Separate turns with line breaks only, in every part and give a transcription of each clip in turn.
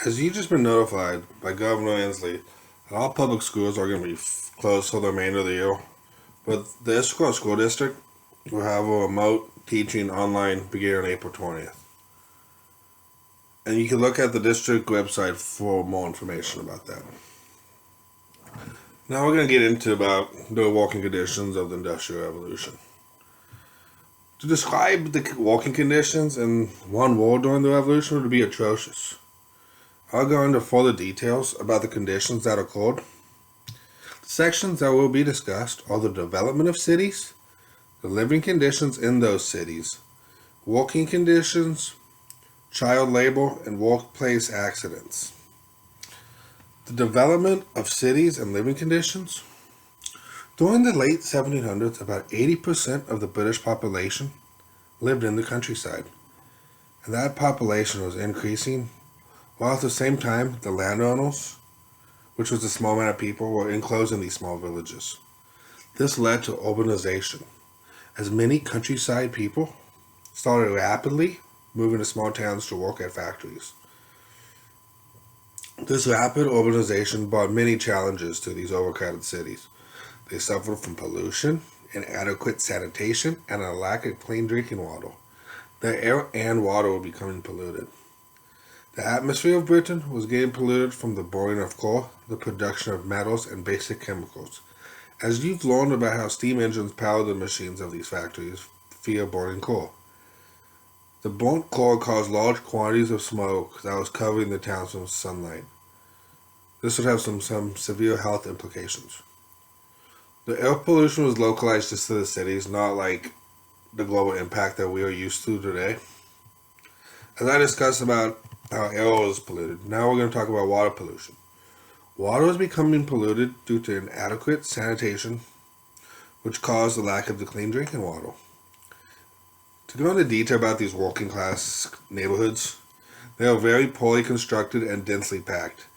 As you just been notified by Governor Inslee that all public schools are going to be closed for the remainder of the year, but the Issaquah School District will have a remote teaching online beginning on April 20th. And you can look at the district website for more information about that. Now we're going to get into about the walking conditions of the Industrial Revolution. To describe the walking conditions in one word during the revolution would be atrocious. I'll go into further details about the conditions that occurred. The sections that will be discussed are the development of cities, the living conditions in those cities, walking conditions, child labor, and workplace accidents. The development of cities and living conditions. During the late 1700s, about 80% of the British population lived in the countryside, and that population was increasing, while at the same time the landowners, which was a small amount of people, were enclosed in these small villages. This led to urbanization, as many countryside people started rapidly moving to small towns to work at factories. This rapid urbanization brought many challenges to these overcrowded cities. They suffered from pollution, inadequate sanitation, and a lack of clean drinking water. The air and water were becoming polluted. The atmosphere of Britain was getting polluted from the burning of coal, the production of metals, and basic chemicals. As you've learned about how steam engines power the machines of these factories via burning coal. The burnt coal caused large quantities of smoke that was covering the towns from sunlight. This would have some severe health implications. The air pollution was localized just to the cities, not like the global impact that we are used to today. As I discussed about how air was polluted, now we're going to talk about water pollution. Water is becoming polluted due to inadequate sanitation, which caused the lack of the clean drinking water. To go into detail about these working class neighborhoods, they are very poorly constructed and densely packed.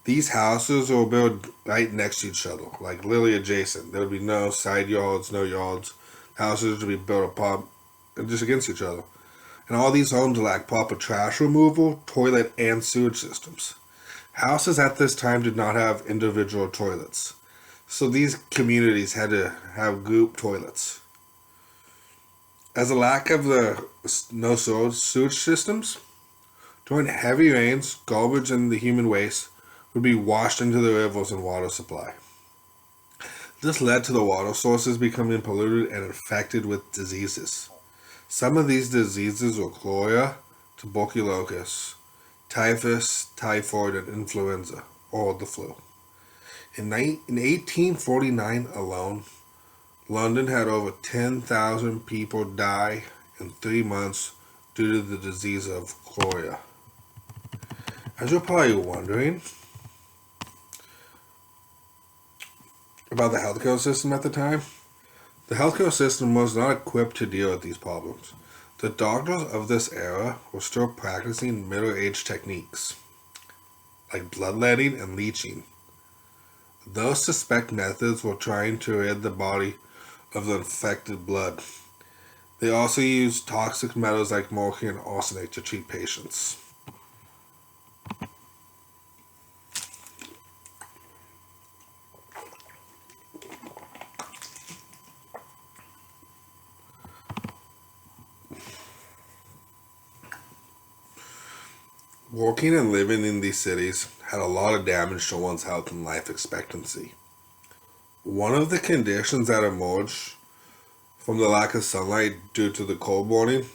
These houses were built right next to each other, like literally adjacent. There would be no side yards, no yards. Houses would be built apart and just against each other. And all these homes lack proper trash removal, toilet, and sewage systems. Houses at this time did not have individual toilets, so these communities had to have group toilets. As a lack of the no sewage systems, during heavy rains, garbage and the human waste would be washed into the rivers and water supply. This led to the water sources becoming polluted and infected with diseases. Some of these diseases were cholera, tuberculosis, typhus, typhoid, and influenza, or the flu. In 1849 alone, London had over 10,000 people die in 3 months due to the disease of cholera. As you're probably wondering about the healthcare system at the time, the healthcare system was not equipped to deal with these problems. The doctors of this era were still practicing Middle Age techniques, like bloodletting and leeching. Those suspect methods were trying to rid the body of the infected blood. They also used toxic metals like mercury and arsenic to treat patients. Working and living in these cities had a lot of damage to one's health and life expectancy. One of the conditions that emerged from the lack of sunlight due to the coal burning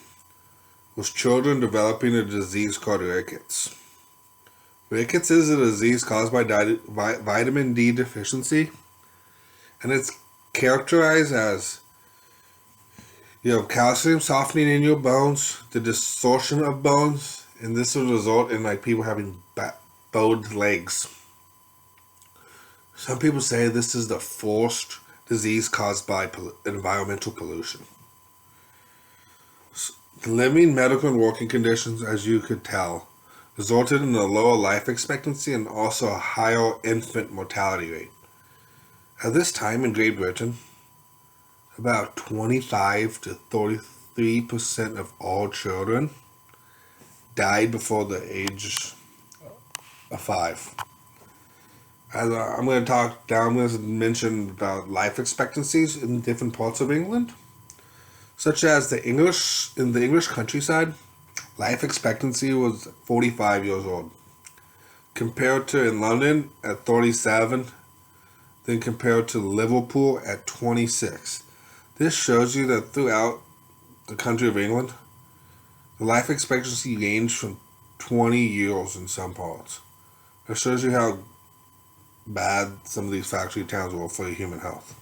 was children developing a disease called rickets. Rickets is a disease caused by vitamin D deficiency, and it's characterized as you have calcium softening in your bones, the distortion of bones, and this will result in like people having bowed legs. Some people say this is the first disease caused by environmental pollution. Living, medical, and working conditions, as you could tell, resulted in a lower life expectancy and also a higher infant mortality rate. At this time in Great Britain, about 25 to 33% of all children died before the age a 5. I'm going to talk down. I'm going to mention about life expectancies in different parts of England, such as in the English countryside. Life expectancy was 45 years old, compared to in London at 37, then compared to Liverpool at 26. This shows you that throughout the country of England, the life expectancy ranged from 20 years in some parts. It shows you how bad some of these factory towns were for human health.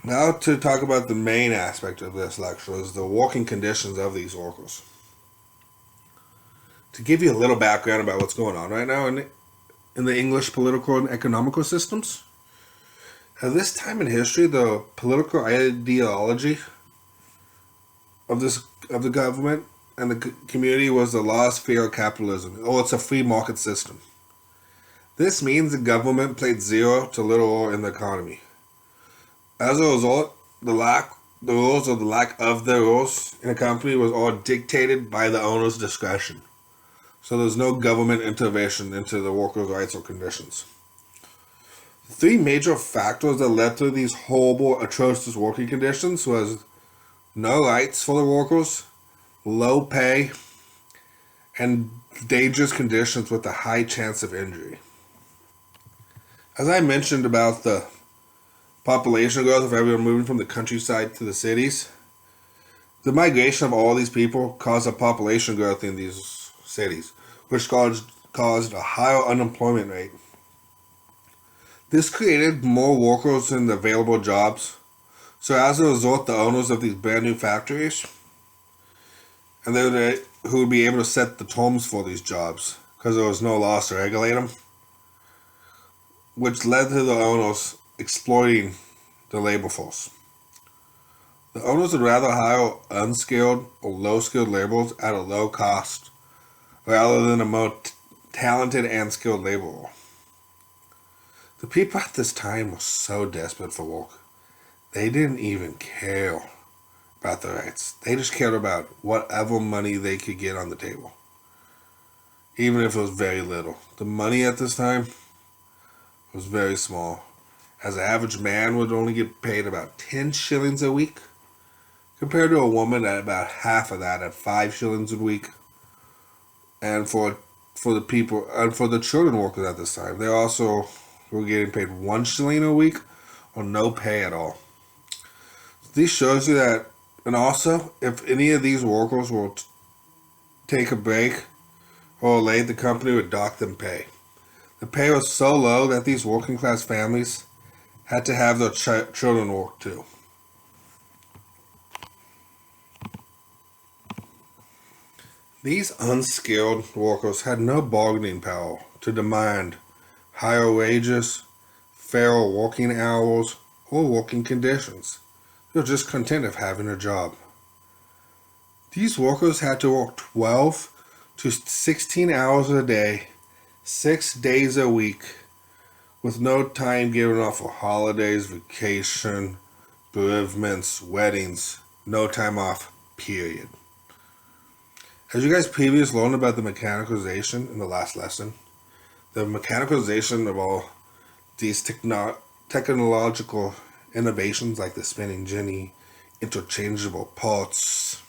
Now to talk about the main aspect of this lecture is the working conditions of these workers. To give you a little background about what's going on right now in the English political and economical systems, at this time in history, the political ideology of the government and the community was the laissez-faire capitalism, or it's a free market system. This means the government played zero to little role in the economy. As a result, the rules or the lack of the rules in a company was all dictated by the owner's discretion. So there's no government intervention into the workers' rights or conditions. The three major factors that led to these horrible, atrocious working conditions was no rights for the workers, low pay, and dangerous conditions with a high chance of injury. As I mentioned about the population growth of everyone moving from the countryside to the cities, the migration of all these people caused a population growth in these cities, which caused a higher unemployment rate. This created more workers in the available jobs. So as a result, the owners of these brand new factories, and who would be able to set the terms for these jobs, because there was no laws to regulate them, which led to the owners exploiting the labor force. The owners would rather hire unskilled or low-skilled laborers at a low cost, rather than a more talented and skilled laborer. The people at this time were so desperate for work, they didn't even care about their rights. They just cared about whatever money they could get on the table, even if it was very little. The money at this time was very small, as an average man would only get paid about 10 shillings a week, compared to a woman at about half of that at 5 shillings a week. And for the people and for the children workers at this time, they also were getting paid 1 shilling a week or no pay at all. This shows you that, and also if any of these workers will take a break or late, the company would dock them pay. The pay was so low that these working class families had to have their children work too. These unskilled workers had no bargaining power to demand higher wages, fairer working hours, or working conditions. They were just content of having a job. These workers had to work 12 to 16 hours a day, 6 days a week, with no time given off for holidays, vacation, bereavements, weddings, no time off, period. As you guys previously learned about the mechanicalization in the last lesson, the mechanicalization of all these technological innovations like the spinning jenny, interchangeable parts,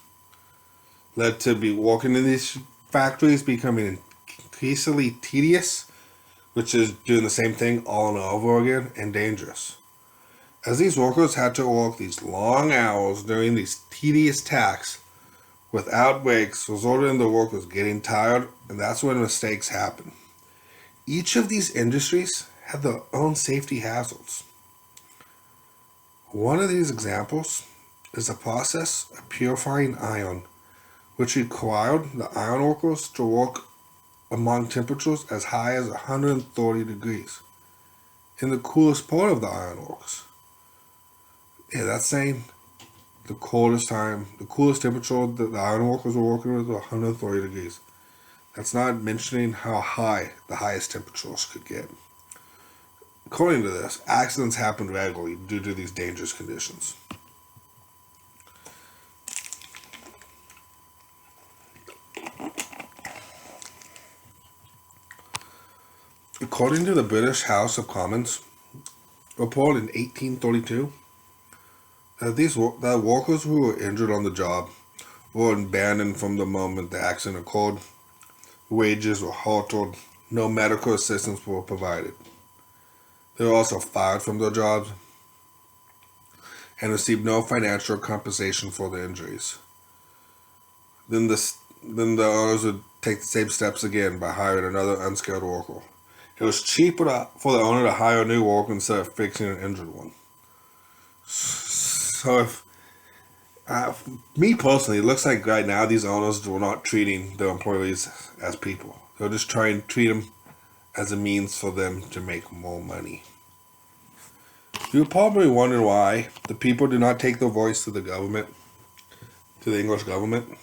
led to be working in these factories becoming increasingly tedious, which is doing the same thing all and over again, and dangerous. As these workers had to work these long hours during these tedious tasks without breaks, resulted in the workers getting tired, and that's when mistakes happen. Each of these industries had their own safety hazards. One of these examples is the process of purifying iron, which required the iron workers to work among temperatures as high as 130 degrees in the coolest part of the ironworks. Yeah, that's saying the coolest temperature that the ironworkers were working with was 130 degrees. That's not mentioning how high the highest temperatures could get. According to this, accidents happened regularly due to these dangerous conditions. According to the British House of Commons report in 1832, that workers who were injured on the job were abandoned from the moment the accident occurred. Wages were halted. No medical assistance were provided. They were also fired from their jobs and received no financial compensation for their injuries. Then the owners would take the same steps again by hiring another unskilled worker. It was cheaper for the owner to hire a new worker instead of fixing an injured one. So if me personally, it looks like right now these owners were not treating their employees as people. They're just trying to treat them as a means for them to make more money. You're probably wondering why the people do not take their voice to the government, to the English government.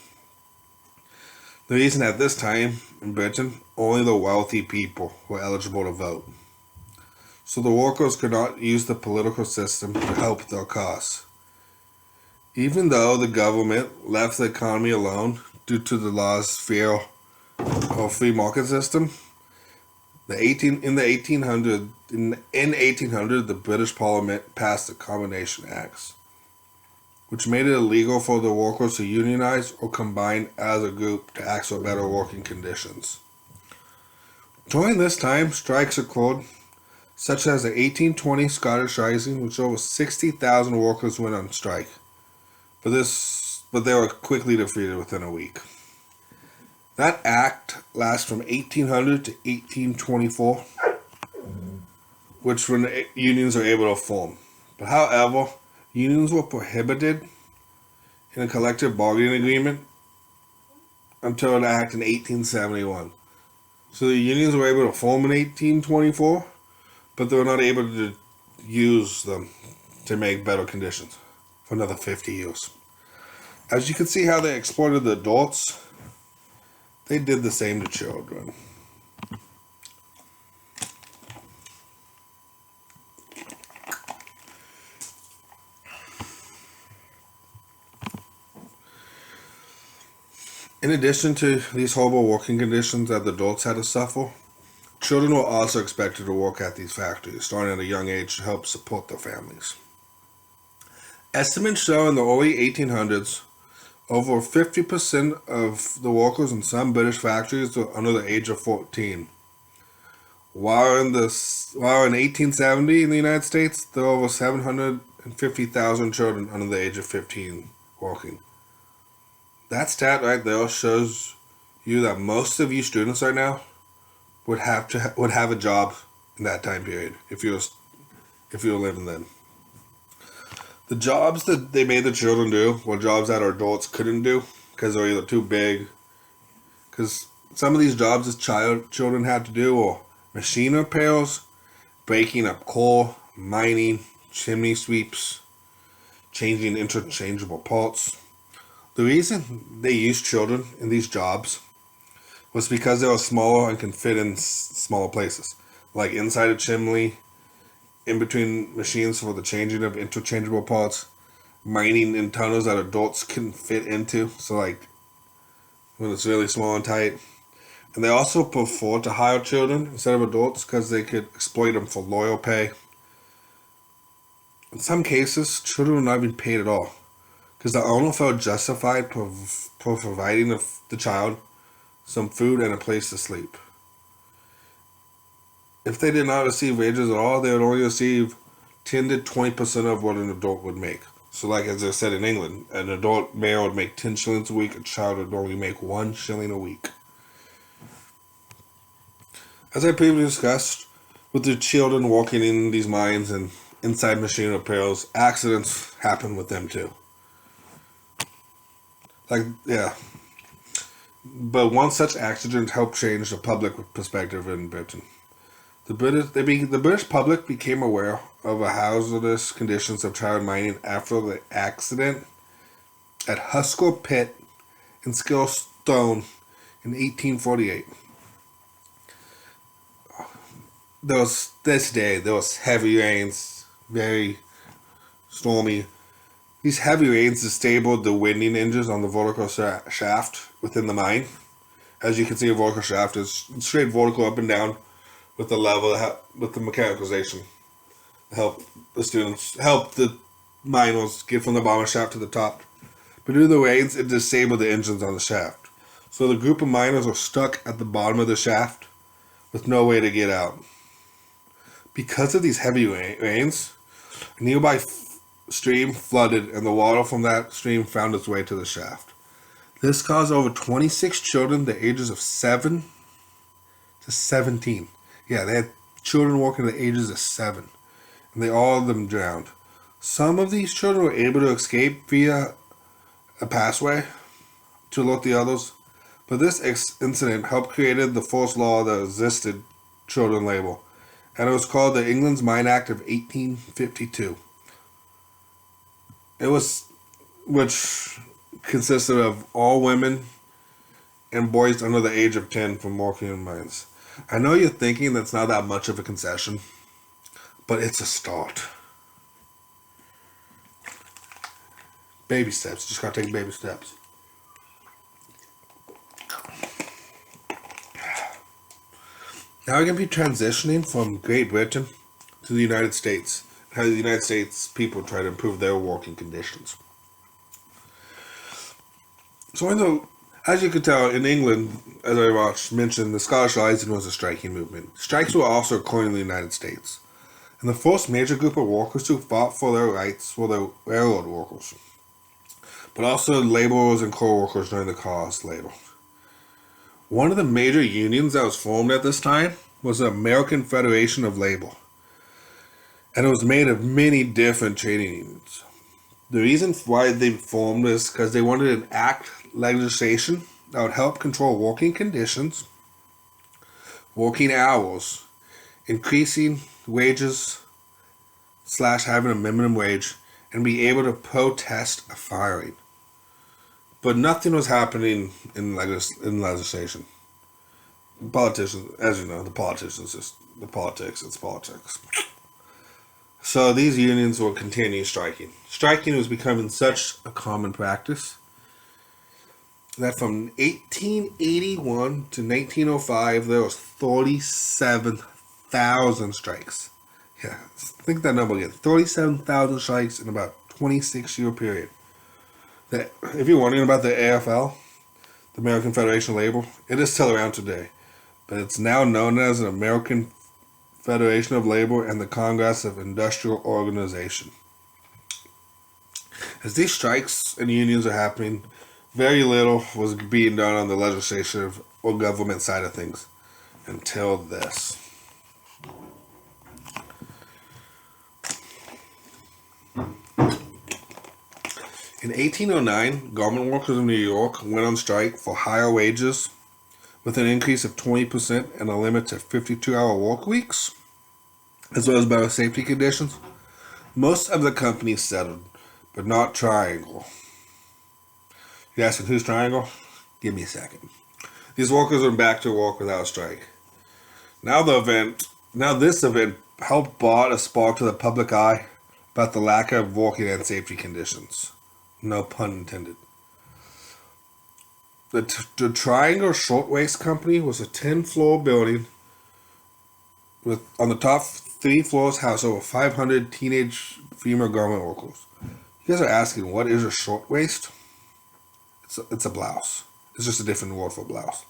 The reason at this time in Britain, only the wealthy people were eligible to vote. So the workers could not use the political system to help their cause. Even though the government left the economy alone due to the law's fear of free market system, in 1800, the British Parliament passed the Combination Acts, which made it illegal for the workers to unionize or combine as a group to ask for better working conditions. During this time, strikes occurred, such as the 1820 Scottish Rising, which over 60,000 workers went on strike. But they were quickly defeated within a week. That act lasts from 1800 to 1824, which when unions are able to form. But however, unions were prohibited in a collective bargaining agreement until an act in 1871. So the unions were able to form in 1824, but they were not able to use them to make better conditions for another 50 years. As you can see how they exploited the adults, they did the same to children. In addition to these horrible working conditions that the adults had to suffer, children were also expected to work at these factories, starting at a young age to help support their families. Estimates show in the early 1800s, over 50% of the workers in some British factories were under the age of 14. While in 1870 in the United States, there were over 750,000 children under the age of 15 working. That stat right there shows you that most of you students right now would have a job in that time period if you were living then. The jobs that they made the children do were jobs that our adults couldn't do because they were either too big. Because some of these jobs that children had to do were machine repairs, breaking up coal, mining, chimney sweeps, changing interchangeable parts. The reason they used children in these jobs was because they were smaller and can fit in smaller places, like inside a chimney, in between machines for the changing of interchangeable parts, mining in tunnels that adults can fit into, so like when it's really small and tight. And they also prefer to hire children instead of adults because they could exploit them for loyal pay. In some cases, children were not even paid at all because the owner felt justified for providing the child some food and a place to sleep. If they did not receive wages at all, they would only receive 10 to 20% of what an adult would make. So like as I said in England, an adult male would make 10 shillings a week, a child would only make 1 shilling a week. As I previously discussed, with the children walking in these mines and inside machine repairs, accidents happen with them too. But one such accident helped change the public perspective in Britain. The British public became aware of the hazardous conditions of child mining after the accident at Husker Pit in Skilstone in 1848. There was heavy rains, very stormy. These heavy rains disabled the winding engines on the vertical shaft within the mine. As you can see, a vertical shaft is straight vertical up and down with the level, with the mechanization, help the miners get from the bottom shaft to the top. But due to the rains, it disabled the engines on the shaft. So the group of miners were stuck at the bottom of the shaft with no way to get out. Because of these heavy rains, a nearby stream flooded and the water from that stream found its way to the shaft. This caused over 26 children the ages of 7 to 17. Yeah, they had children working at the ages of 7. And all of them drowned. Some of these children were able to escape via a passway to alert the others. But this incident helped created the first law that existed children labor. And it was called the England's Mine Act of 1852. Which consisted of all women and boys under the age of 10 from working in mines. I know you're thinking that's not that much of a concession, but it's a start. Baby steps. Just gotta take baby steps. Now we're going to be transitioning from Great Britain to the United States. How the United States people try to improve their working conditions. So as you could tell, in England, as I mentioned, the Scottish Rising was a striking movement. Strikes were also occurring in the United States. And the first major group of workers who fought for their rights were the railroad workers, but also laborers and coal workers during the cause labor. One of the major unions that was formed at this time was the American Federation of Labor, and it was made of many different trade unions. The reason why they formed this because they wanted to enact legislation that would help control working conditions, working hours, increasing wages / having a minimum wage, and be able to protest a firing. But nothing was happening in legislation. Politicians, as you know, the politicians, it's politics. So these unions will continue striking. Striking was becoming such a common practice that from 1881 to 1905, there was 37,000 strikes. Yeah, think that number again. 37,000 strikes in about 26-year period. That, if you're wondering about the AFL, the American Federation of Labor, it is still around today. But it's now known as the American Federation of Labor and the Congress of Industrial Organization. As these strikes and unions are happening, very little was being done on the legislative or government side of things until this. In 1809, garment workers in New York went on strike for higher wages with an increase of 20% and a limit to 52-hour work weeks, as well as better safety conditions. Most of the companies settled, but not Triangle. You're asking who's Triangle? Give me a second. These workers are back to work without a strike. Now this event helped brought a spark to the public eye about the lack of working and safety conditions. No pun intended. The Triangle Shirtwaist Company was a 10-floor building with, on the top 3 floors, housed over 500 teenage female garment workers. You guys are asking, what is a shirtwaist? It's a blouse. It's just a different word for blouse.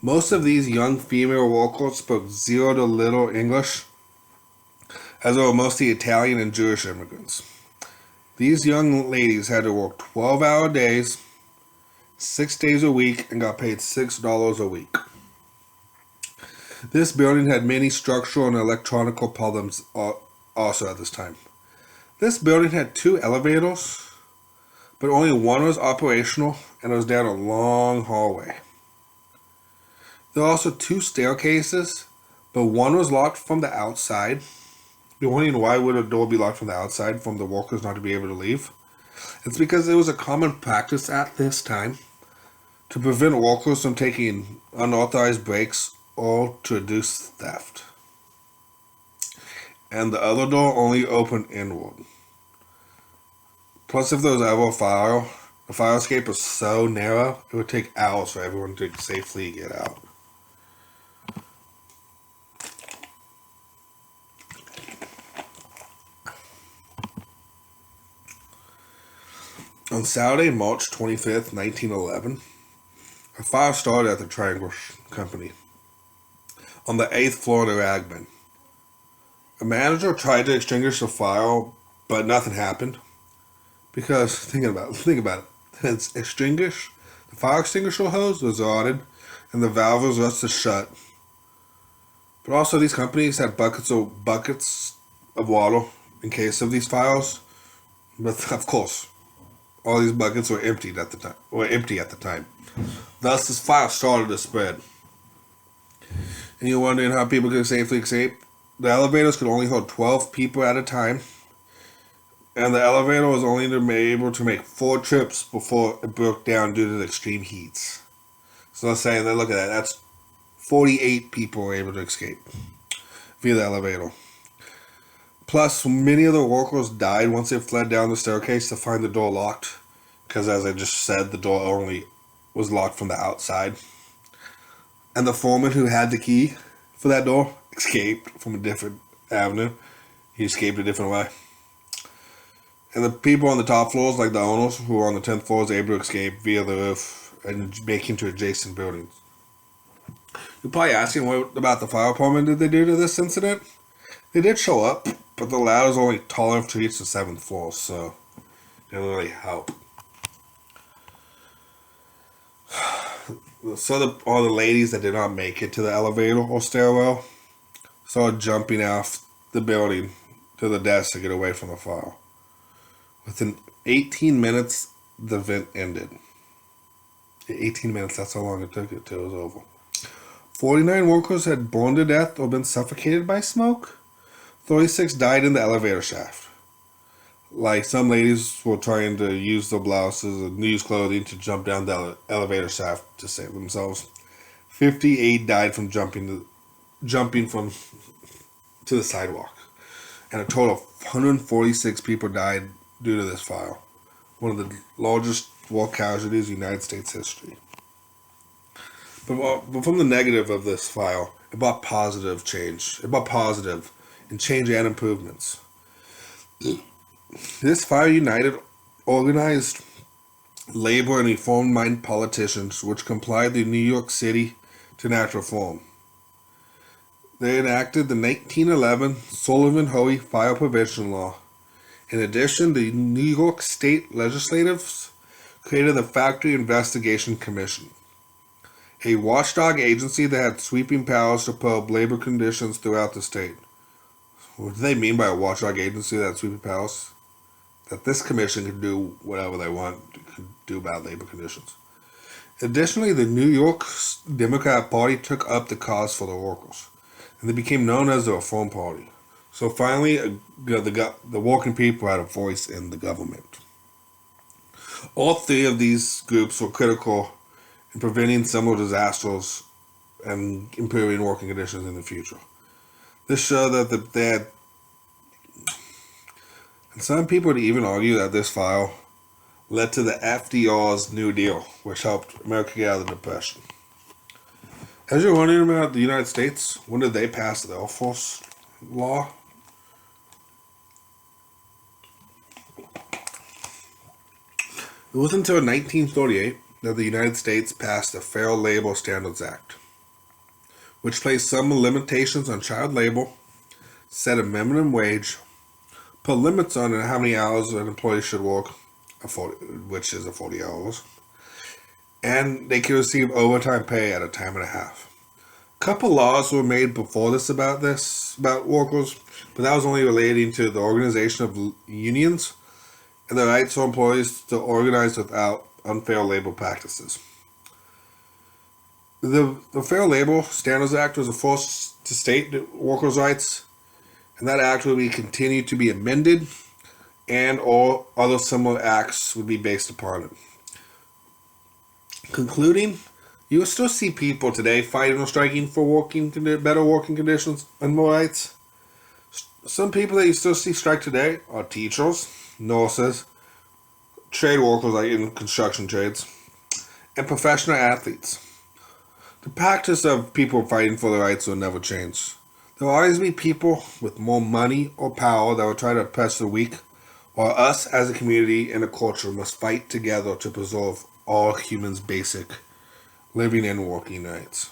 Most of these young female workers spoke zero to little English, as they were mostly Italian and Jewish immigrants. These young ladies had to work 12-hour days, 6 days a week, and got paid $6 a week. This building had many structural and electronical problems also at this time. This building had 2 elevators, but only one was operational, and it was down a long hallway. There were also 2 staircases, but one was locked from the outside. You're wondering why would a door be locked from the outside from the workers not to be able to leave? It's because it was a common practice at this time to prevent workers from taking unauthorized breaks or to reduce theft. And the other door only opened inward. Plus, if there was ever a fire, the fire escape was so narrow, it would take hours for everyone to safely get out. On Saturday, March 25th, 1911, a fire started at the Triangle Company on the 8th floor of the Ragman. A manager tried to extinguish the fire, but nothing happened. Because, think about it. It's extinguished, the fire extinguisher hose was rotted, and the valve was rusted shut. But also, these companies had buckets of water in case of these fires. But of course, all these buckets were empty at the time. Thus, this fire started to spread. And you're wondering how people could safely escape? The elevators could only hold 12 people at a time, and the elevator was only able to make 4 trips before it broke down due to the extreme heats. So let's say, look at that, that's 48 people were able to escape via the elevator. Plus, many of the workers died once they fled down the staircase to find the door locked, because as I just said, the door only was locked from the outside. And the foreman who had the key for that door escaped from a different avenue. He escaped a different way. And the people on the top floors, like the owners who were on the 10th floor, was able to escape via the roof and make into adjacent buildings. You're probably asking, what about the fire department did they do to this incident? They did show up, but the ladder was only tall enough to reach the 7th floor, so it didn't really help. So all the ladies that did not make it to the elevator or stairwell started jumping off the building to the desk to get away from the fire. Within 18 minutes, the event ended. 18 minutes, that's how long it took it till it was over. 49 workers had burned to death or been suffocated by smoke. 36 died in the elevator shaft. Like, some ladies were trying to use their blouses and used clothing to jump down the elevator shaft to save themselves. 58 died from jumping from to the sidewalk. And a total of 146 people died due to this fire. One of the largest war casualties in United States history. But from the negative of this fire, it brought positive change. It brought positive and change and improvements. This fire united organized labor and reform-minded politicians which complied the New York City to natural reform. They enacted the 1911 Sullivan-Hoey Fire Prevention Law. In addition, the New York State legislatives created the Factory Investigation Commission, a watchdog agency that had sweeping powers to probe labor conditions throughout the state. What do they mean by a watchdog agency that had sweeping powers? That this commission could do whatever they want, could do about labor conditions. Additionally, the New York Democratic Party took up the cause for the workers, and they became known as the Reform Party. So finally, the working people had a voice in the government. All 3 of these groups were critical in preventing similar disasters and improving working conditions in the future. This showed that they had. And some people would even argue that this fire led to the FDR's New Deal, which helped America get out of the Depression. As you're wondering about the United States, when did they pass the Air Force law? It wasn't until 1938 that the United States passed the Fair Labor Standards Act, which placed some limitations on child labor, set a minimum wage, put limits on how many hours an employee should work, which is 40 hours, and they could receive overtime pay at a time and a half. A couple laws were made before this about workers, but that was only relating to the organization of unions and the rights for employees to organize without unfair labor practices. The Fair Labor Standards Act was the first to state workers' rights, and that act will be continued to be amended, and all other similar acts would be based upon it. Concluding, you will still see people today fighting or striking for better working conditions and more rights. Some people that you still see strike today are teachers, nurses, trade workers like in construction trades, and professional athletes. The practice of people fighting for their rights will never change. There will always be people with more money or power that will try to oppress the weak while us as a community and a culture must fight together to preserve all humans' basic living and working rights.